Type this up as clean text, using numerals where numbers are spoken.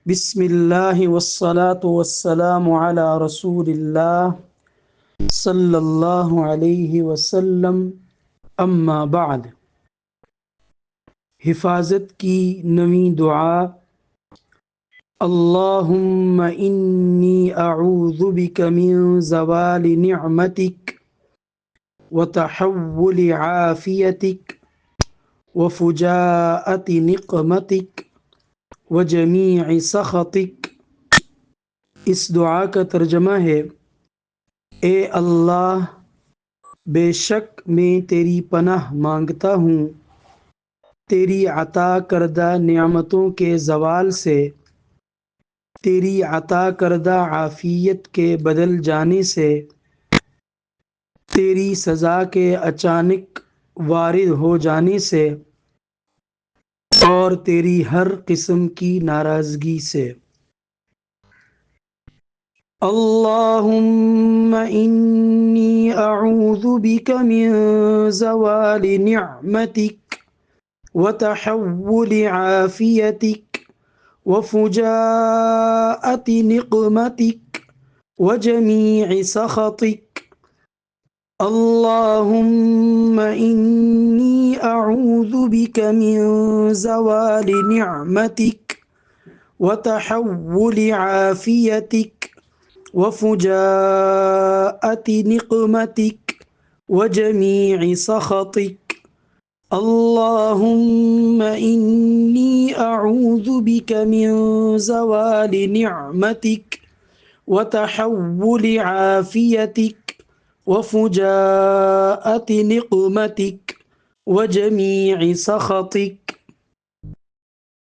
بسم اللہ والصلاة والسلام علی رسول اللہ صلی اللہ علیہ وسلم، اما بعد۔ حفاظت کی نویں دعا: اللہم انی اعوذ بک من زوال نعمتک وتحول عافیتک وفجاءت نقمتک وجمیع سخطک۔ اس دعا کا ترجمہ ہے: اے اللہ، بے شک میں تیری پناہ مانگتا ہوں تیری عطا کردہ نعمتوں کے زوال سے، تیری عطا کردہ عافیت کے بدل جانے سے، تیری سزا کے اچانک وارد ہو جانے سے، اور تیری ہر قسم کی ناراضگی سے۔ اللہم انی اعوذ بک من زوال نعمتک وتحول عافیتک وفجاءت نقمتک وجمیع سخطک۔ اللہم انی اعوذ بک من زوال نعمتک وتحول عافیتک وفجاءت نقمتک وجمیع سخطک۔ اللہم انی اعوذ بک من زوال نعمتک وتحول عافیتک وفجاءت نقمتک وجمیع سخطک۔